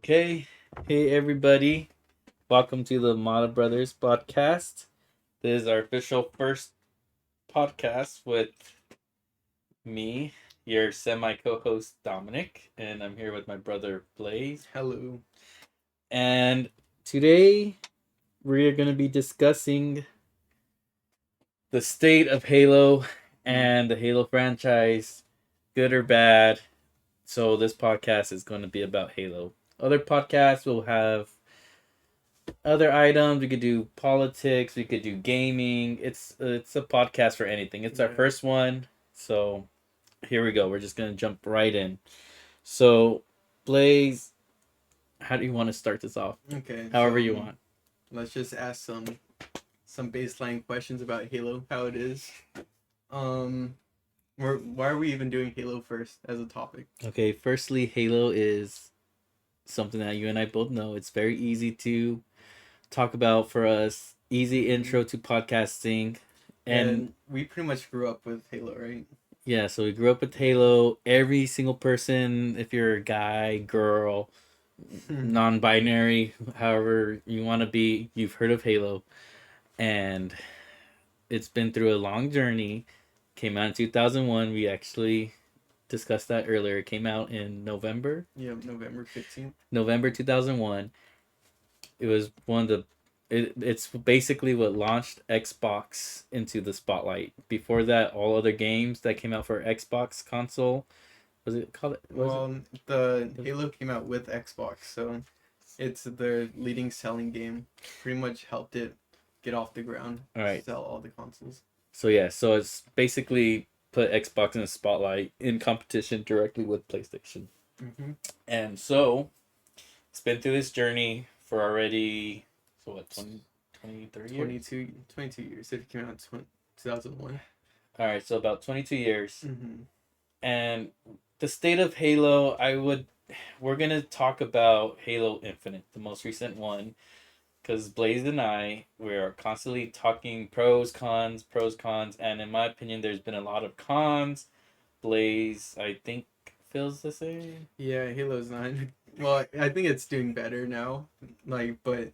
Okay. Hey, everybody. Welcome to the MataBrothers podcast. This is our official first podcast with me, your semi co host, Dominic, and I'm here with my brother, Blaze. Hello. And today we're going to be discussing the state of Halo and the Halo franchise, good or bad. So, this podcast is going to be about Halo. Other podcasts will have other items. We could do politics. We could do gaming. It's a podcast for anything. It's our first one, so here we go. We're just gonna jump right in. So, Blaze, how do you want to start this off? Okay. However you want. Let's just ask some baseline questions about Halo, how it is. Why are we even doing Halo first as a topic? Okay, firstly, Halo is something that you and I both know. It's very easy to talk about for us. Easy intro to podcasting. And we pretty much grew up with Halo, right? Yeah, so we grew up with Halo. Every single person, if you're a guy, girl, non-binary, however you want to be, you've heard of Halo. And it's been through a long journey. Came out in 2001. We actually discussed that earlier. It came out in November. Yeah, November 15th. November 2001. It was one of the it's basically what launched Xbox into the spotlight. Before that, all other games that came out for Xbox console, was it called? The Halo came out with Xbox, so it's their leading selling game. Pretty much helped it get off the ground. All right. Sell all the consoles. So yeah, so it's basically put Xbox in the spotlight in competition directly with PlayStation. Mm-hmm. And so it's been through this journey for already, so what, 23 years? 22 years if it came out in 2001. All right, so about 22 years. Mm-hmm. And the state of Halo, we're going to talk about Halo Infinite, the most recent one. Because Blaze and I, we're constantly talking pros, cons, and in my opinion, there's been a lot of cons. Blaze, I think, feels the same. Yeah, Halo's not. Well, I think it's doing better now, but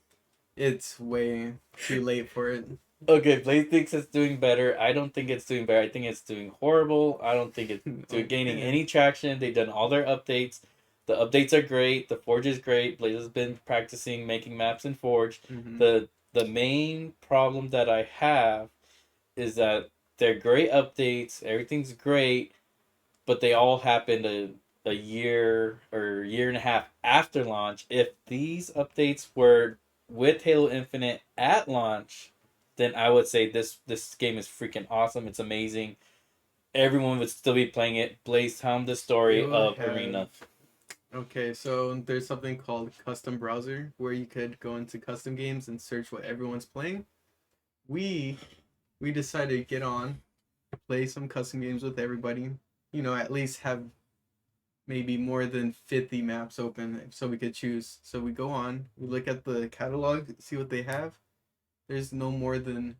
it's way too late for it. Okay, Blaze thinks it's doing better. I don't think it's doing better. I think it's doing horrible. I don't think it's gaining any traction. They've done all their updates. The updates are great. The Forge is great. Blaze has been practicing making maps in Forge. Mm-hmm. The main problem that I have is that they're great updates. Everything's great, but they all happened a year or year and a half after launch. If these updates were with Halo Infinite at launch, then I would say this game is freaking awesome. It's amazing. Everyone would still be playing it. Blaze, tell them the story of Arena. Okay, so there's something called custom browser where you could go into custom games and search what everyone's playing. We decided to get on, play some custom games with everybody. At least have maybe more than 50 maps open so we could choose. So we go on, we look at the catalog, see what they have. There's no more than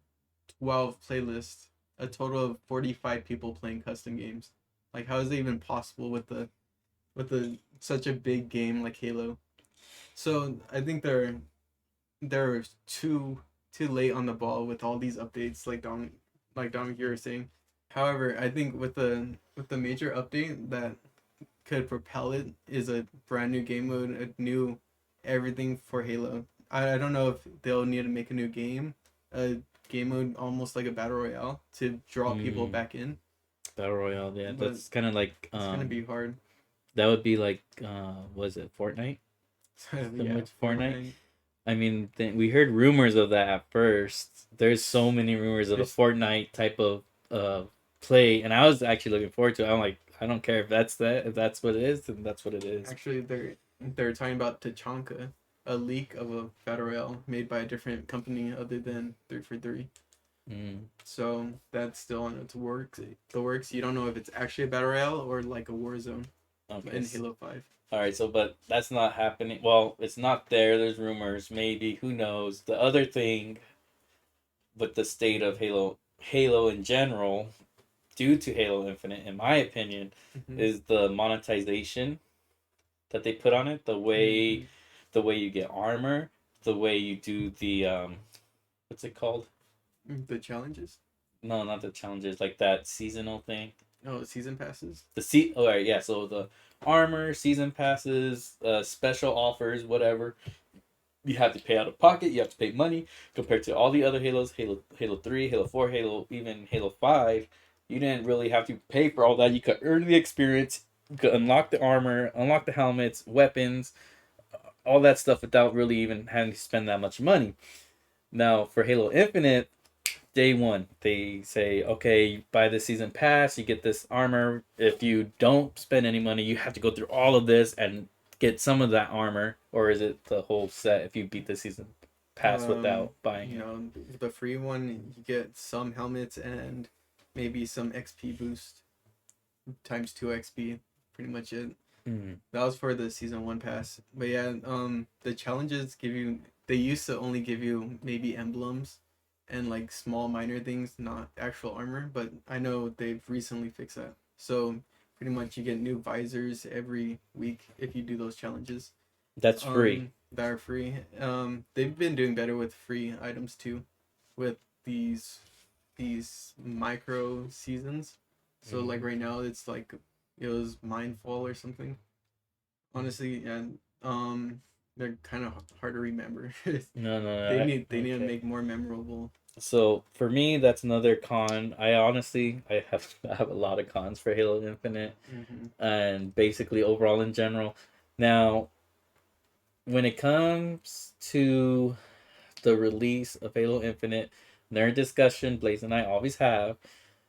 12 playlists, a total of 45 people playing custom games. Like, how is it even possible with such a big game like Halo? So I think they're too late on the ball with all these updates, like Dominic, you were saying. However, I think with the major update that could propel it is a brand new game mode, a new everything for Halo. I don't know if they'll need to make a new game, a game mode almost like a battle royale to draw people back in. Battle royale, yeah, but that's kind of like it's gonna be hard. That would be like, was it Fortnite? Yeah, Fortnite. I mean, we heard rumors of that at first. There's so many rumors of a Fortnite type of play, and I was actually looking forward to it. I'm like, I don't care if that's what it is, then that's what it is. Actually, they're talking about Tachanka, a leak of a battle royale made by a different company other than 343. So that's still in its works. You don't know if it's actually a battle royale or like a war zone. Okay. In Halo 5. All right, so but that's not happening. Well, it's not there. There's rumors, maybe, who knows. The other thing with the state of Halo in general, due to Halo Infinite, in my opinion, is the monetization that they put on it. The way the way you get armor, the way you do the what's it called? The challenges. No, not the challenges, like that seasonal thing. Oh, season passes. Oh right, yeah. So the armor, season passes, special offers, whatever. You have to pay out of pocket. You have to pay money compared to all the other Halos. Halo 3, Halo 4, even Halo 5. You didn't really have to pay for all that. You could earn the experience. You could unlock the armor, unlock the helmets, weapons, all that stuff without really even having to spend that much money. Now for Halo Infinite, day one, they say, okay, you buy the season pass, you get this armor. If you don't spend any money, you have to go through all of this and get some of that armor, or is it the whole set if you beat the season pass without buying it? No, the free one you get some helmets and maybe some XP boost times 2 XP. Pretty much it. That was for the season 1 pass. But yeah, the challenges give you. They used to only give you maybe emblems and like small minor things, not actual armor. But I know they've recently fixed that. So pretty much you get new visors every week if you do those challenges. That's free. That are free. They've been doing better with free items too, with these micro seasons. So like right now it's like it was Mindfall or something. Honestly, and they're kind of hard to remember. No. They need to make more memorable. So for me, that's another con. I have a lot of cons for Halo Infinite, and basically overall in general. Now, when it comes to the release of Halo Infinite, their discussion Blaze and I always have,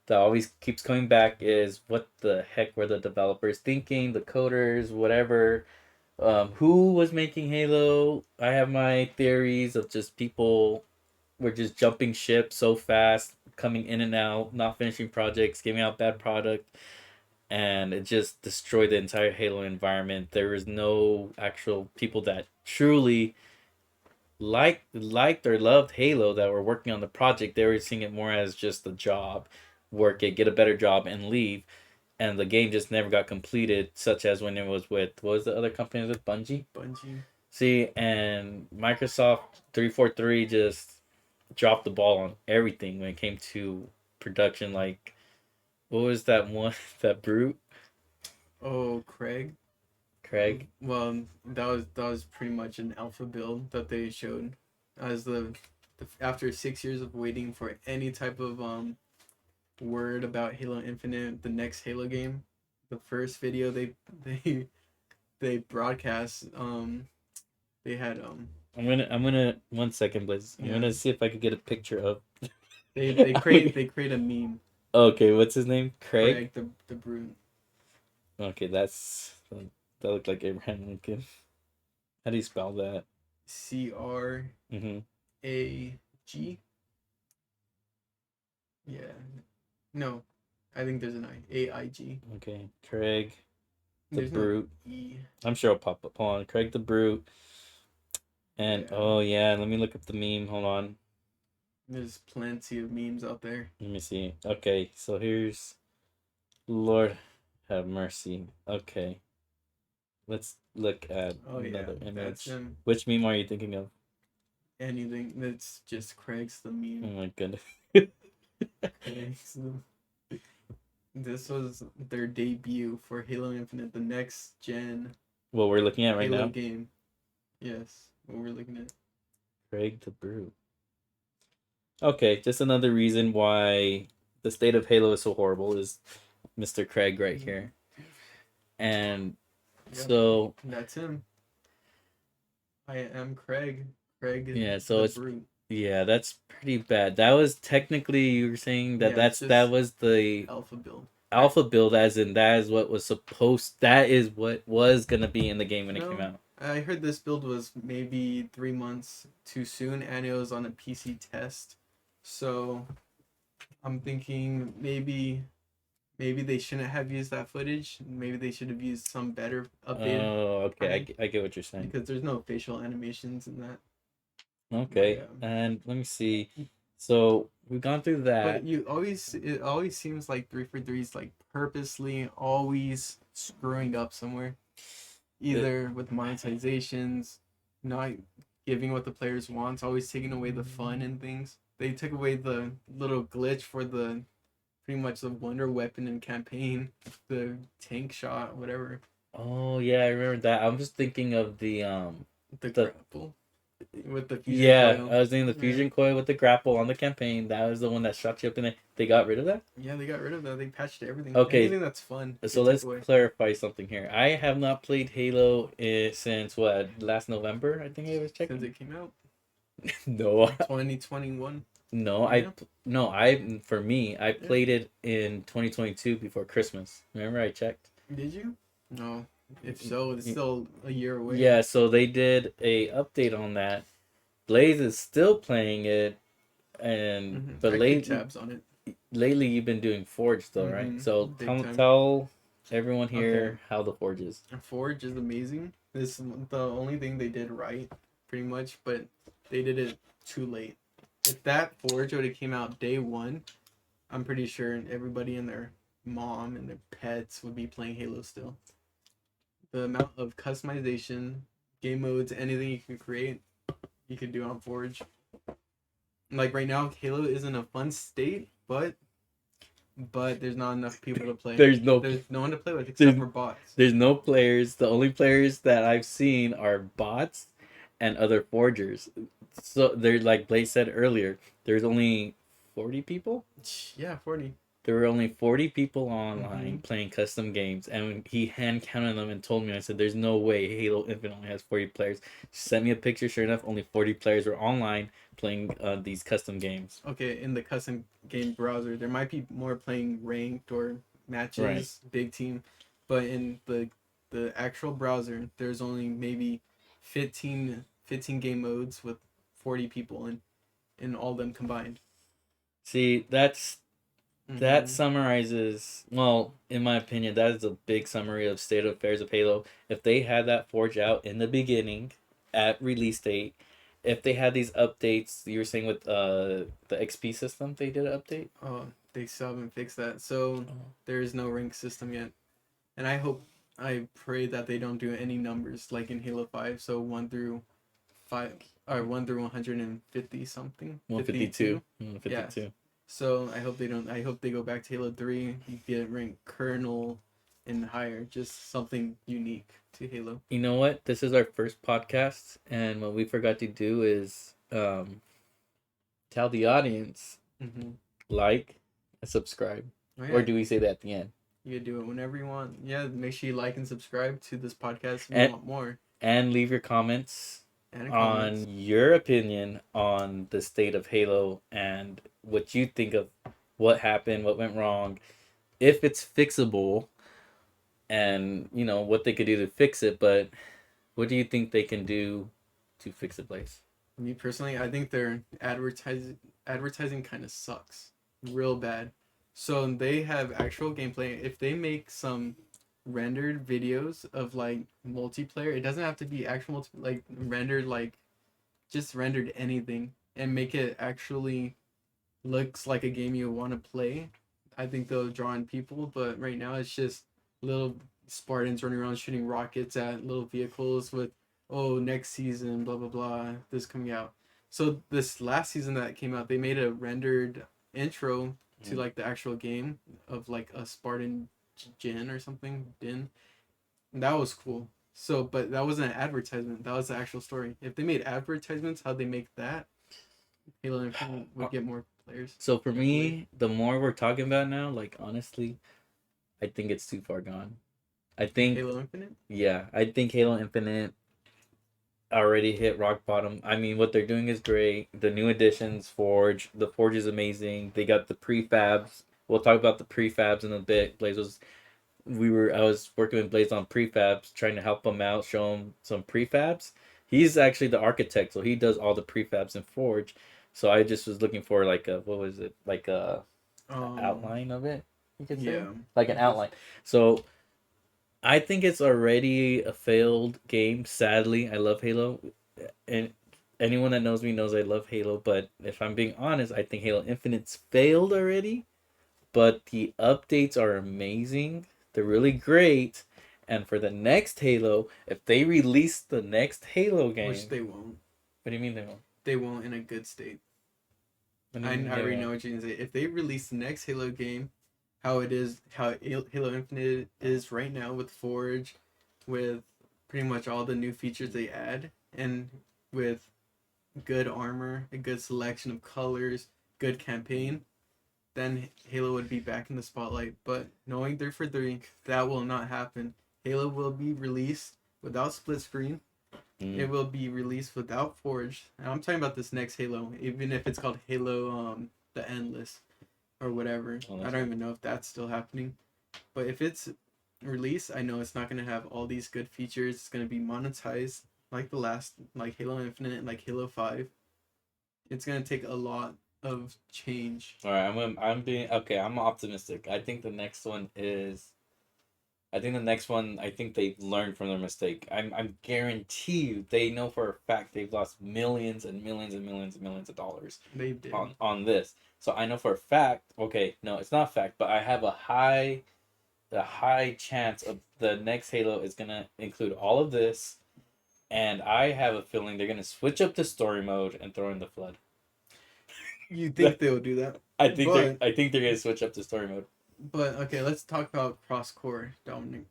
that always keeps coming back, is what the heck were the developers thinking, the coders, whatever. Who was making Halo? I have my theories of just people were just jumping ship so fast, coming in and out, not finishing projects, giving out bad product, and it just destroyed the entire Halo environment. There was no actual people that truly liked or loved Halo that were working on the project. They were seeing it more as just a job, work it, get a better job, and leave. And the game just never got completed, such as when it was with, what was the other company with, Bungie? Bungie. See, and Microsoft 343 just dropped the ball on everything when it came to production. Like, what was that one? That brute? Oh, Craig. Craig? Well, that was pretty much an alpha build that they showed as the after 6 years of waiting for any type of word about Halo Infinite, the next Halo game. The first video they broadcast, they had I'm gonna 1 second, Blizz. I'm gonna see if I could get a picture of. they create a meme. Okay, what's his name? Craig. The brute. Okay, that looked like Abraham Lincoln. How do you spell that? CRAG. Yeah. No, I think there's an AIG. Okay, Craig the There's Brute. No E. I'm sure it'll pop up. Hold on, Craig the Brute. And oh yeah, let me look up the meme. Hold on. There's plenty of memes out there. Let me see. Okay, so here's Lord have mercy. Okay. Let's look at another image. Which meme are you thinking of? Anything that's just Craig's the meme. Oh my goodness. This was their debut for Halo Infinite, the next gen. What we're looking at right Halo now? Game. Yes, what we're looking at. Craig the Brute. Okay, just another reason why the state of Halo is so horrible is Mr. Craig right here. And so that's him. I am Craig. Craig. Yeah, so it's Brute. Yeah, that's pretty bad. That was technically, you were saying that that was the alpha build. Alpha build, as in that is what was supposed. That is what was gonna be in the game when it came out. I heard this build was maybe 3 months too soon, and it was on a PC test. So I'm thinking maybe they shouldn't have used that footage. Maybe they should have used some better updated. Oh, okay. I get what you're saying. Because there's no facial animations in that. Okay, and let me see. So we've gone through that. But it always seems like 343 is like purposely always screwing up somewhere, either with monetizations not giving what the players want, always taking away the fun and things. They took away the little glitch for the pretty much the wonder weapon in campaign, the tank shot, whatever, Oh yeah, I remember that. I'm just thinking of the the grapple with the fusion yeah, coil. I was thinking the Yeah. fusion coil with the grapple on the campaign. That was the one that shot you up in it. They got rid of that? Yeah, they got rid of that. They patched everything. Okay, Anything that's fun, they so took let's away clarify something here. I have not played Halo since what, last November, I think I was since checking. it came out. No, 2021. no, Yeah. for me, I Yeah. played it in 2022 before Christmas. Remember I checked? Did you? No. If so, it's still a year away. Yeah, so they did a update on that. Blaze is still playing it, and but I keep lately, tabs on it. lately you've been doing Forge though, right? So Big time. tell everyone Okay. here how the Forge is. Forge is amazing. This is the only thing they did right, pretty much, but they did it too late. If that Forge would have came out day one, I'm pretty sure everybody and their mom and their pets would be playing Halo still. The amount of customization, game modes, anything you can create, you can do on Forge. Like right now, Halo is in a fun state, but there's not enough people to play. There's no one to play with except for bots. There's no players. The only players that I've seen are bots and other forgers. So they're like Blaze said earlier. There's only 40 people. Yeah, 40. There were only 40 people online Mhm. playing custom games, and he hand counted them and told me, I said, there's no way Halo Infinite only has 40 players. Sent me a picture, sure enough, only 40 players were online playing these custom games. Okay, in the custom game browser, there might be more playing ranked or Right. matches, big team, but in the actual browser, there's only maybe 15 game modes with 40 people in all of them combined. See, that Mm-hmm. summarizes, well, in my opinion, that is a big summary of state of affairs of Halo. If they had that Forge out in the beginning at release date, if they had these updates, you were saying with the XP system, they did an update. Oh, they still haven't fixed that, so Oh. there is no rank system yet. And I pray that they don't do any numbers like in Halo 5, so 1 through 5 or 1 through 150 something, 152. 52. 152. Yes. So I hope they don't. I hope they go back to Halo 3. You get rank Colonel and higher, just something unique to Halo. You know what? This is our first podcast, and what we forgot to do is tell the audience Mm-hmm. like and subscribe. Oh Or yeah, do we say that at the end? you can do it whenever you want. Yeah, make sure you like and subscribe to this podcast if you And want more. and leave your comments And on comments. your opinion on the state of Halo and what you think of what happened, what went wrong, if it's fixable, and what they could do to fix it. But what do you think they can do to fix it, Blaze? Me personally, I think their advertising kind of sucks, real bad. So they have actual gameplay. If they make some rendered videos of like multiplayer, it doesn't have to be actual like rendered, like just rendered anything, and make it actually looks like a game you want to play. I think they'll draw in people, but right now it's just little Spartans running around shooting rockets at little vehicles with, oh, next season, blah blah blah, this coming out. So this last season that came out, they made a rendered intro to like the actual game of like a Spartan Jin or something, Din. And that was cool. So, but that wasn't an advertisement. That was the actual story. If they made advertisements, how'd they make that? Halo Infinite would get more players. So for me, the more we're talking about now, like honestly, I think it's too far gone. I think, Halo Infinite. yeah, I think Halo Infinite already hit rock bottom. I mean, what they're doing is great. The new additions, the Forge is amazing. They got the prefabs. We'll talk about the prefabs in a bit. I was working with Blaze on prefabs, trying to help him out, show him some prefabs. He's actually the architect, so he does all the prefabs in Forge. So I just was looking for like a, what was it, like a outline of it, you could say, Yeah. like an outline. So I think it's already a failed game. Sadly, I love Halo, and anyone that knows me knows I love Halo. But if I'm being honest, I think Halo Infinite's failed already. But the updates are amazing. They're really great, And for the next Halo, if they release the next Halo game, which they won't. What do you mean they won't? They won't in a good state. I Mean already know what you're gonna say. If they release the next Halo game, how Halo Infinite is right now with Forge, with pretty much all the new features they add, and with good armor, a good selection of colors, good campaign, then Halo would be back in the spotlight. But knowing 343, that will not happen. Halo will be released without split screen. It will be released without Forge. And I'm talking about this next Halo, even if it's called Halo the Endless or whatever. I don't even know if that's still happening. But if it's released, I know it's not gonna have all these good features. It's gonna be monetized like the last, like Halo Infinite, like Halo 5. It's gonna take a lot of change. All right, I'm being okay. I'm optimistic. I think the next one is. I think the next one. I think they've learned from their mistake. I'm guarantee you they know for a fact they've lost millions and millions and millions and millions of dollars. They did on this. So I know for a fact. Okay, no, it's not a fact, but I have a high chance of the next Halo is gonna include all of this, and I have a feeling they're gonna switch up the story mode and throw in the flood. You think they'll do that? I think they're gonna switch up the story mode. But okay, let's talk about cross-core, Dominic.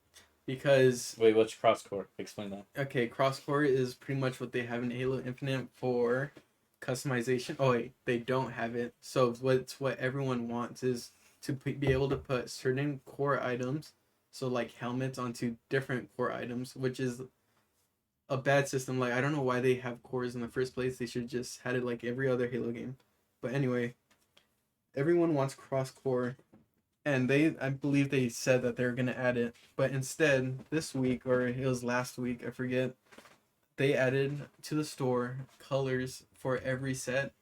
Because wait, what's cross-core? Explain that. Okay, cross-core is pretty much what they have in Halo Infinite for customization. Oh wait, they don't have it. So what everyone wants is to be able to put certain core items, so like helmets, onto different core items, which is a bad system. Like I don't know why they have cores in the first place. They should just had it like every other Halo game. But anyway, everyone wants cross-core. And I believe they said that they were gonna add it, but instead this week, or it was last week, I forget, they added to the store colors for every set,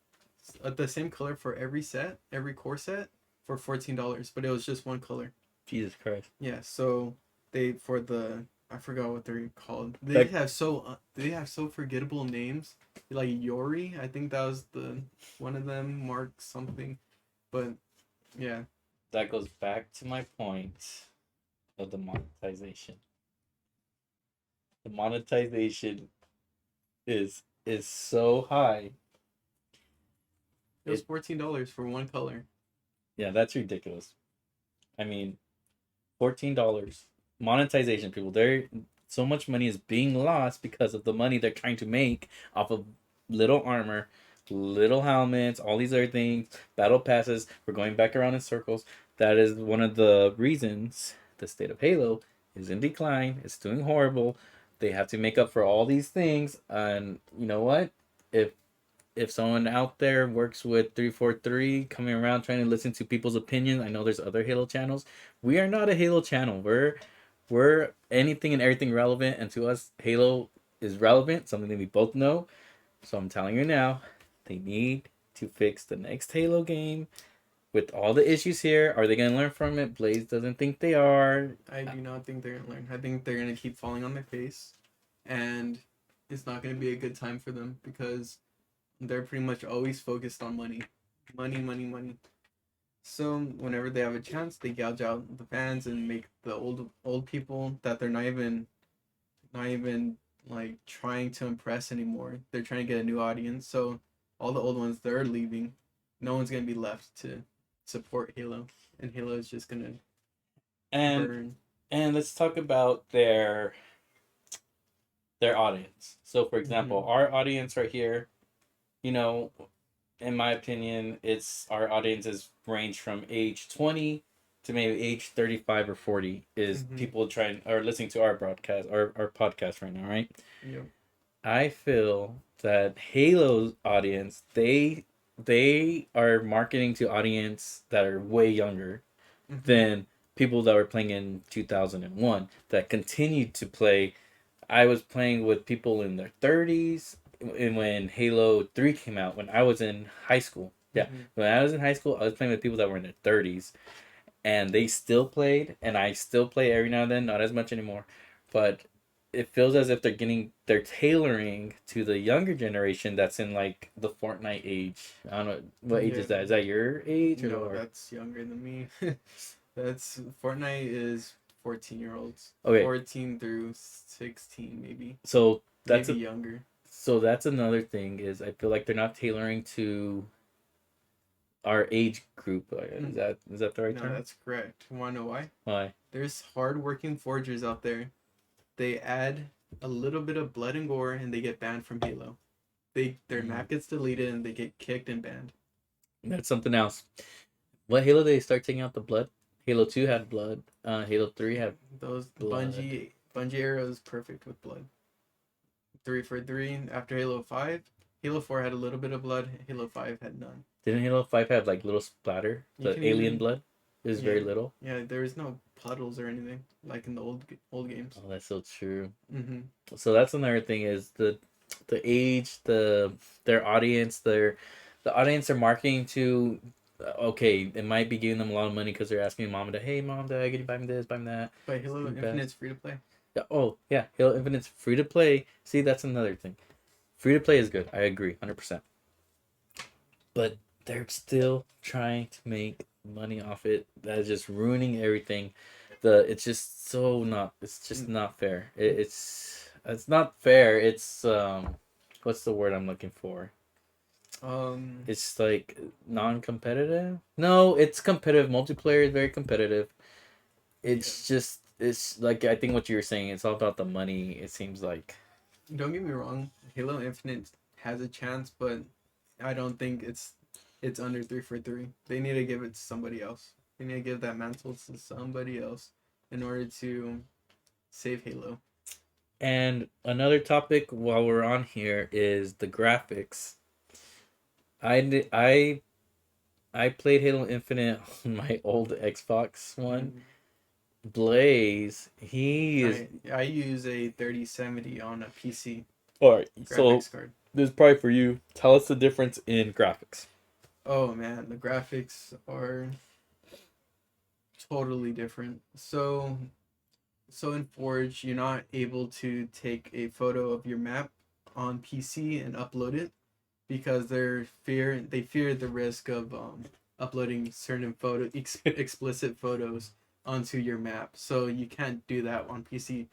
the same color for every set, every core set, for $14, but it was just one color. Jesus Christ. Yeah, so they for the I forgot what they're called. They have so forgettable names, like Yori. I think that was the one of them. Mark something, but yeah. That goes back to my point of the monetization. The monetization is so high. It was $14 for one color. Yeah, that's ridiculous. I mean, $14 monetization, people. There, so much money is being lost because of the money they're trying to make off of little armor, little helmets, all these other things, battle passes. We're going back around in circles. That is one of the reasons the state of Halo is in decline. It's doing horrible. They have to make up for all these things. And you know what? If someone out there works with 343, coming around trying to listen to people's opinions, I know there's other Halo channels. We are not a Halo channel. We're anything and everything relevant, and to us, Halo is relevant, something that we both know. So I'm telling you now, they need to fix the next Halo game with all the issues here. Are they going to learn from it? Blaze doesn't think they are. I do not think they're going to learn. I think they're going to keep falling on their face, and it's not going to be a good time for them because they're pretty much always focused on money. Money, money, money. So whenever they have a chance, they gouge out the fans and make the old people that they're not even like trying to impress anymore. They're trying to get a new audience. So all the old ones, they're leaving. No one's gonna be left to support Halo, and Halo is just gonna burn. And let's talk about their audience. So for example, our audience right here, you know, in my opinion, it's our audiences range from age 20 to maybe age 35 or 40 is people trying or listening to our broadcast or our podcast right now, right? Yep. I feel that Halo's audience, they are marketing to audience that are way younger than people that were playing in 2001 that continued to play. I was playing with people in their 30s when Halo 3 came out, when I was in high school. Yeah, when I was in high school, I was playing with people that were in their 30s, and they still played, and I still play every now and then, not as much anymore, but it feels as if they're tailoring to the younger generation that's in like the Fortnite age. I don't know, what age is that? Is that your age? No, that's younger than me. That's Fortnite is 14-year-olds. Okay, 14 through 16, maybe. so Maybe younger. that's another thing is I feel like they're not tailoring to our age group. Is that the right No, term? that's correct. You want to know why? Why? There's hardworking forgers out there. They add a little bit of blood and gore and they get banned from Halo. Their map gets deleted and they get kicked and banned. That's something else. What Halo did they start taking out the blood? Halo 2 had blood. Halo 3 had Those blood. Bungie era is perfect with blood. 3 for 3 after Halo 5. Halo 4 had a little bit of blood. Halo 5 had none. Didn't Halo 5 have like little splatter? The alien blood? It was very little. Yeah, there was no puddles or anything like in the old games. Oh, that's so true. Mm-hmm. So that's another thing is the age, their audience, the audience they're marketing to. Okay, it might be giving them a lot of money because they're asking mom and dad, "Hey, mom, dad, can you buy me this, buy me that?" But Halo Infinite's free to play. Yeah. Oh, yeah. Halo Infinite's free to play. See, that's another thing. Free to play is good. I agree, 100%. But they're still trying to make money off it. That is just ruining everything. It's just so not. It's just not fair. It's not fair. It's what's the word I'm looking for? It's like non-competitive. No, it's competitive. Multiplayer is very competitive. It's just it's like I think what you were saying. It's all about the money. It seems like. Don't get me wrong. Halo Infinite has a chance, but I don't think it's under 3 for 3. They need to give it to somebody else. They need to give that mantle to somebody else in order to save Halo. And another topic while we're on here is the graphics. I played Halo Infinite on my old Xbox One. Blaze, he is. I use a 3070 on a PC All right, graphics card. This is probably for you. Tell us the difference in graphics. Oh man, the graphics are totally different. So in Forge, you're not able to take a photo of your map on PC and upload it because they fear the risk of uploading certain explicit photos onto your map. So you can't do that on PC.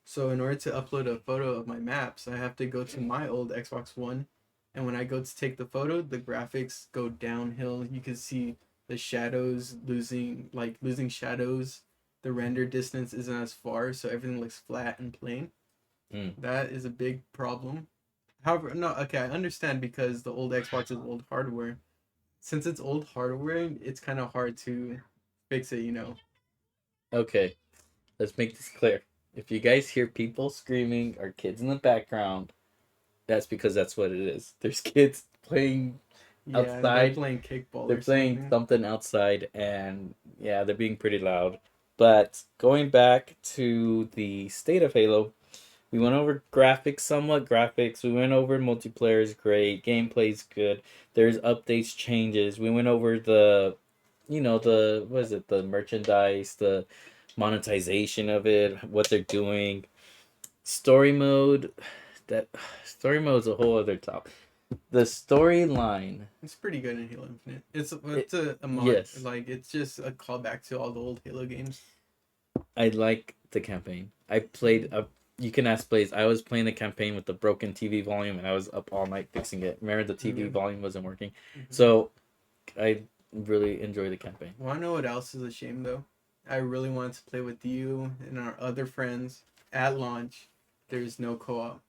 So in order to upload a photo of my maps, I have to go to my old Xbox One, and when I go to take the photo, the graphics go downhill. You can see the shadows losing shadows. The render distance isn't as far, so everything looks flat and plain. That is a big problem. However, no, okay, I understand because the old Xbox is old hardware. Since it's old hardware, it's kind of hard to fix it, you know. Okay, let's make this clear. If you guys hear people screaming or kids in the background, that's because that's what it is. There's kids playing outside. They're playing kickball. They're playing something outside, and yeah, they're being pretty loud. But going back to the state of Halo, we went over graphics, somewhat graphics. We went over multiplayer is great, gameplay's good. There's updates, changes. We went over what is it, the merchandise, the monetization of it, what they're doing. Story mode, that story mode is a whole other topic. The storyline. It's pretty good in Halo Infinite. It's a mod. Yes. Like it's just a callback to all the old Halo games. I like the campaign. I played you can ask Blaze. I was playing the campaign with the broken TV volume and I was up all night fixing it. Remember the TV volume wasn't working. So I really enjoy the campaign. Want to know what else is a shame though? I really wanted to play with you and our other friends at launch. There's no co-op.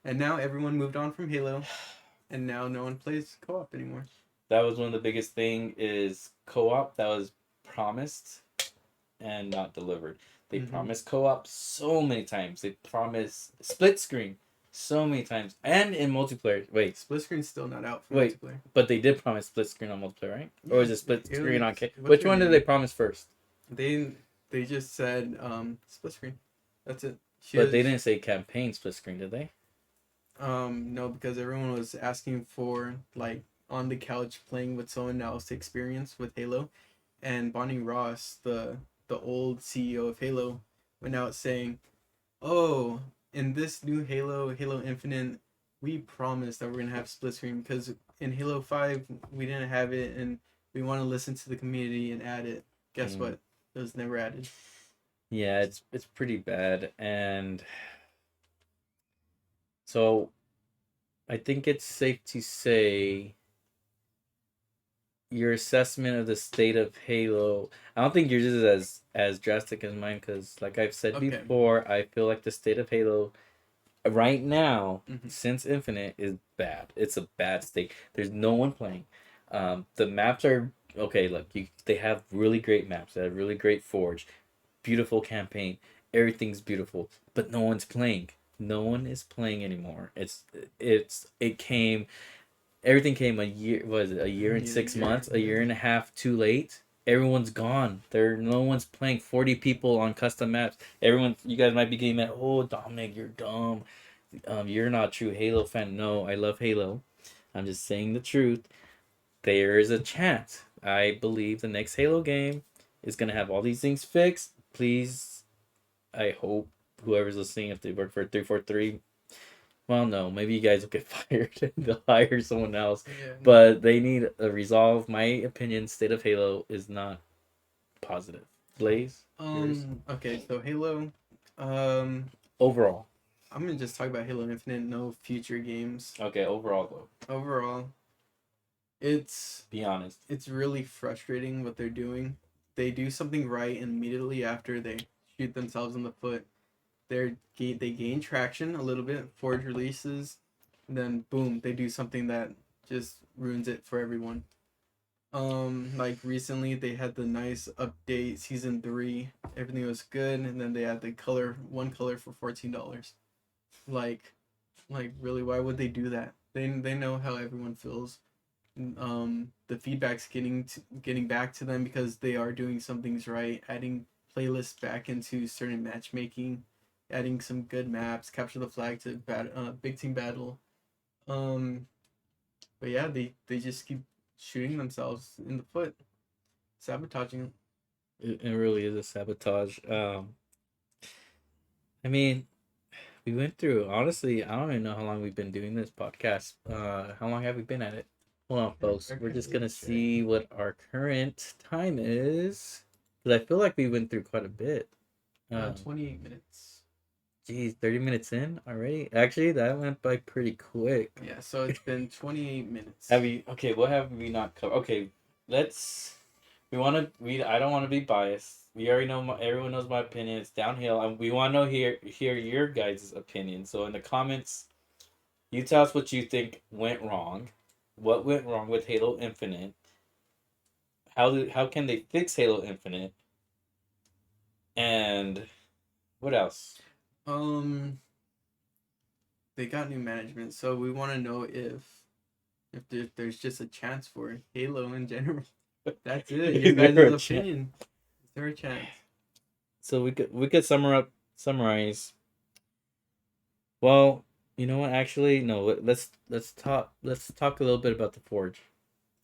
And now everyone moved on from Halo and now no one plays co-op anymore. That was one of the biggest thing is co-op that was promised and not delivered. They promised co-op so many times. They promised split screen so many times. And in multiplayer. Wait. Split screen's still not out for multiplayer. But they did promise split screen on multiplayer, right? Yeah. Or is it split screen on K? Which one did they promise first? They just said split screen. That's it. But they didn't say campaign split screen, did they? No, because everyone was asking for like on the couch playing with someone else experience with Halo, and Bonnie Ross, the old CEO of Halo, went out saying, "Oh, in this new Halo Infinite, we promised that we're gonna have split screen because in Halo 5 we didn't have it, and we want to listen to the community and add it. Guess what? It was never added." Yeah, it's pretty bad, and so I think it's safe to say your assessment of the state of Halo. I don't think yours is as drastic as mine because, like I've said Okay. before, I feel like the state of Halo right now Hmm. since Infinite is bad. It's a bad state. There's no one playing. The maps are okay. Look, they have really great maps. They have really great Forge, beautiful campaign. Everything's beautiful, but no one's playing. No one is playing anymore. It came everything came a year, was it a year and Yeah, 6 months, a year yeah. and a half too late. Everyone's gone. No one's playing. 40 people on custom maps. Everyone, you guys might be getting mad. Oh, Dominic, you're dumb. You're not a true Halo fan. No, I love Halo. I'm just saying the truth. There is a chance. I believe the next Halo game is gonna have all these things fixed. Please, I hope whoever's listening, if they work for 343, well, no, maybe you guys will get fired and they'll hire someone else. Yeah. But they need a resolve. My opinion, State of Halo is not positive. Blaze, yours Okay, so Halo. Um. overall. I'm gonna just talk about Halo Infinite. No future games. Okay, overall though. Overall, it's Be honest. it's really frustrating what they're doing. They do something right, and immediately after they shoot themselves in the foot. They gain traction a little bit. Forge releases, and then boom, they do something that just ruins it for everyone. Like recently they had the nice update season 3. Everything was good, and then they had the one color for $14. Like, really, why would they do that? They know how everyone feels. The feedback's getting back to them because they are doing some things right, adding playlists back into certain matchmaking, adding some good maps, capture the flag to big team battle. Um, but yeah, they just keep shooting themselves in the foot, sabotaging. It really is a sabotage. I mean, we went through, honestly, I don't even know how long we've been doing this podcast. How long have we been at it? Hold on, folks. We're Okay, just let me gonna check. see what our current time is. Because I feel like we went through quite a bit. 28 minutes. Geez, 30 minutes in already? Actually, that went by pretty quick. Yeah, so it's been 28 minutes. Have we, okay, what have we not covered? Okay, let's, I don't want to be biased. We already know, everyone knows my opinion. It's downhill. And we want to hear your guys' opinion. So in the comments, you tell us what you think went wrong. What went wrong with Halo Infinite? How can they fix Halo Infinite? And what else? Um, they got new management, so we want to know if there's just a chance for Halo in general. That's it. Your Is there guys' a chance? opinion. Is there a chance? So we could summarize. Well, you know what? Actually, no. Let's talk a little bit about the Forge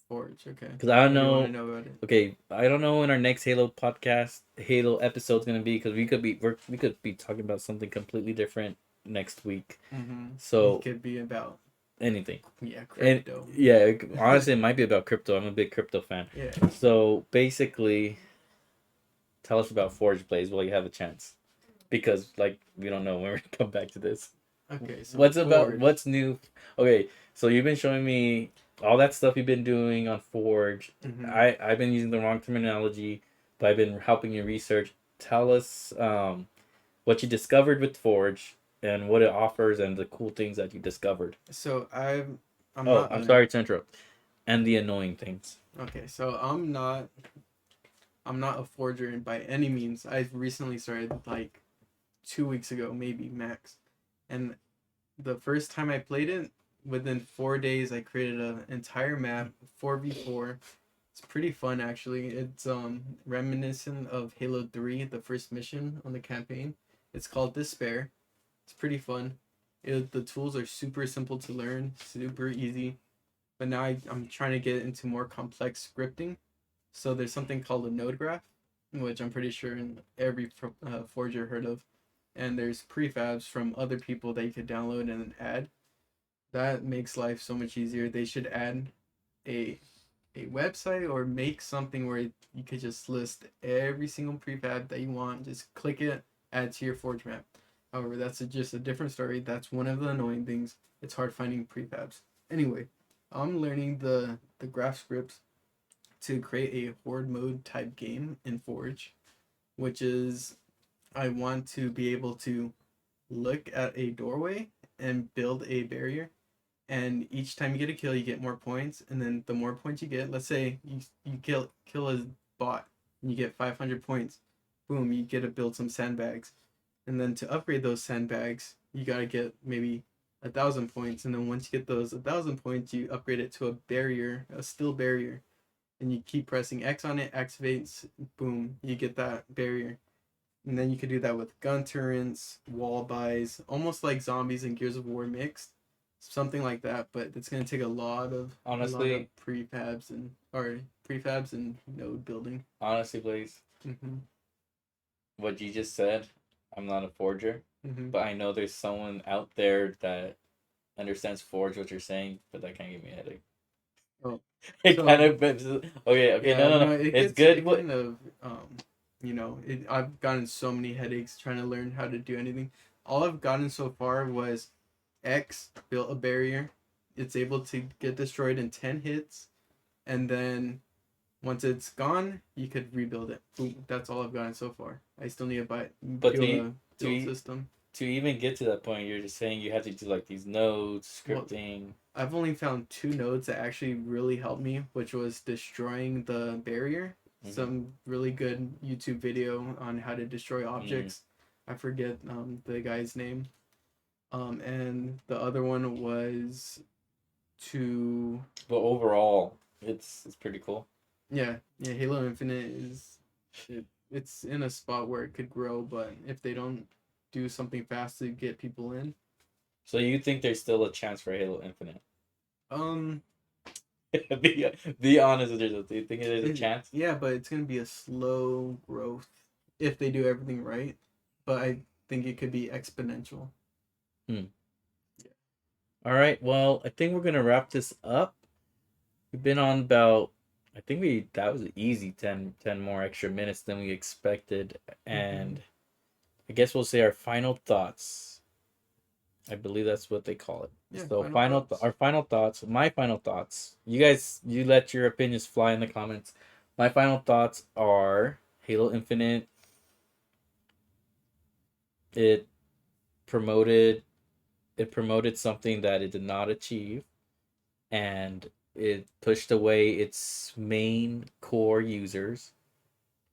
Forge, okay. because I don't What do you want to know. know about it? Okay, I don't know when our next Halo podcast, Halo episode's gonna be because we could be talking about something completely different next week. Mm-hmm. It So could be about, anything. yeah, And crypto. yeah, honestly, it might be about crypto. I'm a big crypto fan. Yeah. So basically, tell us about Forge Blaze while you have a chance, because like we don't know when we're gonna come back to this. Okay, so Forge. What's new? Okay, so you've been showing me all that stuff you've been doing on Forge. Mm-hmm. I've been using the wrong terminology, but I've been helping you research. Tell us what you discovered with Forge and what it offers and the cool things that you discovered. So I'm Oh, not I'm an sorry to interrupt. And the annoying things. okay. So I'm not a forger by any means. I've recently started like 2 weeks ago, maybe max. And the first time I played it, within 4 days, I created an entire map, 4v4. It's pretty fun actually. It's reminiscent of Halo 3, the first mission on the campaign. It's called Despair. It's pretty fun. The tools are super simple to learn, super easy. But now I'm trying to get into more complex scripting. So there's something called a node graph, which I'm pretty sure every forger heard of. And there's prefabs from other people that you could download and add. That makes life so much easier. They should add a a website or make something where you could just list every single prefab that you want. Just click it, add to your Forge map. However, that's just a different story. That's one of the annoying things. It's hard finding prefabs. Anyway, I'm learning the graph scripts to create a horde mode type game in Forge, which is I want to be able to look at a doorway and build a barrier. And each time you get a kill, you get more points. And then the more points you get, let's say you kill a bot and you get 500 points. Boom, you get to build some sandbags. And then to upgrade those sandbags, you gotta get maybe 1,000 points. And then once you get those 1,000 points, you upgrade it to a barrier, a steel barrier. And you keep pressing X on it, activates, boom, you get that barrier. And then you could do that with gun turrets, wall buys, almost like zombies and Gears of War mixed, something like that. But it's gonna take a lot of Honestly, prefabs and node building. honestly, Blaze, Mm-hmm. what you just said, I'm not a forger, Mm-hmm. but I know there's someone out there that understands Forge what you're saying, but that can't give me a headache. Oh, It so kind of okay, yeah, no, no, it it's gets good. it kind of I've gotten so many headaches trying to learn how to do anything. All I've gotten so far was X built a barrier. It's able to get destroyed in 10 hits, and then once it's gone, you could rebuild it. Boom. That's all I've gotten so far. I still need to But do a to build system. to even get to that point, you're just saying you have to do like these nodes, Well, scripting. I've only found two nodes that actually really helped me, which was destroying the barrier. Some really good YouTube video on how to destroy objects. I forget the guy's name. And the other one was to But overall, it's pretty cool. yeah, Halo Infinite it's in a spot where it could grow, but if they don't do something fast to get people in, So you think there's still a chance for Halo Infinite? um, be honest with yourself. Do you think there's a chance? yeah, but it's gonna be a slow growth if they do everything right. But I think it could be exponential. Hmm. All right. Well, I think we're gonna wrap this up. We've been on about. I think that was an easy 10 more extra minutes than we expected, Mm-hmm. and I guess we'll say our final thoughts. I believe that's what they call it. Yeah, So final thoughts. our final thoughts, my final thoughts. You guys, you let your opinions fly in the comments. My final thoughts are Halo Infinite. It promoted it promoted something that it did not achieve, and it pushed away its main core users.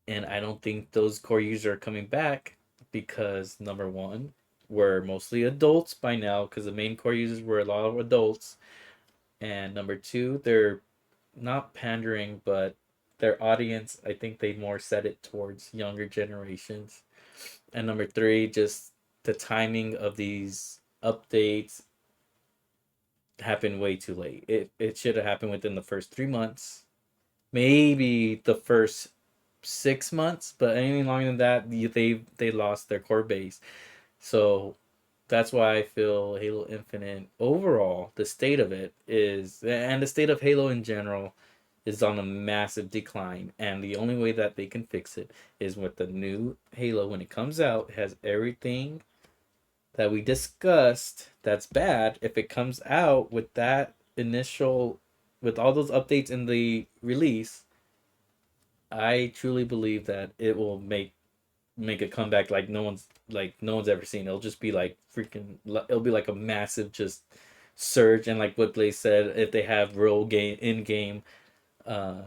And I don't think those core users are coming back because number one, we're mostly adults by now because the main core users were a lot of adults. And number two, they're not pandering, but their audience, I think they more set it towards younger generations. And number three, just the timing of these updates happened way too late. It should have happened within the first 3 months, maybe the first 6 months, but anything longer than that, they lost their core base. So that's why I feel Halo Infinite overall, the state of it is, and the state of Halo in general, is on a massive decline. And the only way that they can fix it is with the new Halo when it comes out. It has everything that we discussed that's bad. If it comes out with that initial, with all those updates in the release, I truly believe that it will make a comeback like no one's ever seen. It'll just be like freaking. It'll be like a massive just surge, and like what Blaze said, if they have real game in game, uh,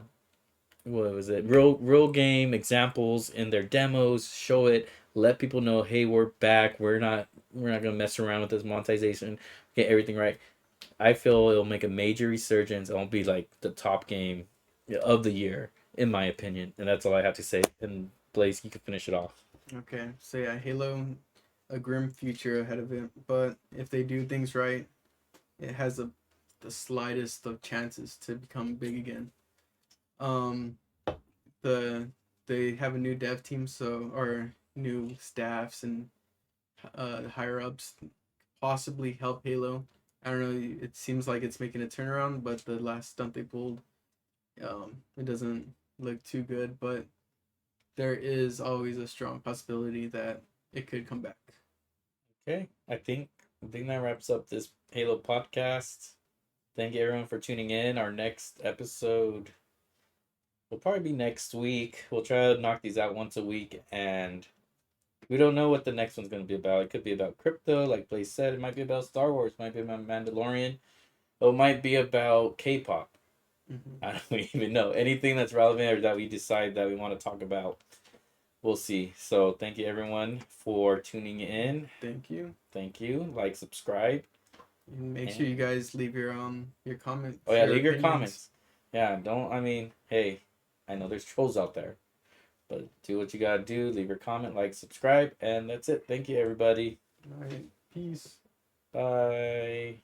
what was it? Real game examples in their demos. Show it. Let people know, hey, we're back. We're not gonna mess around with this monetization. Get everything right. I feel it'll make a major resurgence. It'll be like the top game of the year, in my opinion. And that's all I have to say. And Blaze, you can finish it off. Okay, so yeah, Halo, a grim future ahead of it, but if they do things right, it has the slightest of chances to become big again. Um, the they have a new dev team, so or new staffs and higher ups possibly help Halo. I don't know. It seems like it's making a turnaround, but the last stunt they pulled it doesn't look too good, but there is always a strong possibility that it could come back. Okay, I think that wraps up this Halo podcast. Thank you everyone for tuning in. Our next episode will probably be next week. We'll try to knock these out once a week, and we don't know what the next one's going to be about. It could be about crypto, like Blaze said. It might be about Star Wars. It might be about Mandalorian. Or it might be about K-pop. Mm-hmm. I don't even know. Anything that's relevant or that we decide that we want to talk about, we'll see. So thank you everyone for tuning in. Thank you. Thank you. Like, subscribe. And make sure you guys leave your comments. Oh yeah, leave your opinions. comments. Yeah, don't. I mean, hey, I know there's trolls out there, but do what you gotta do. Leave your comment, like, subscribe, and that's it. Thank you, everybody. All right. Peace. Bye.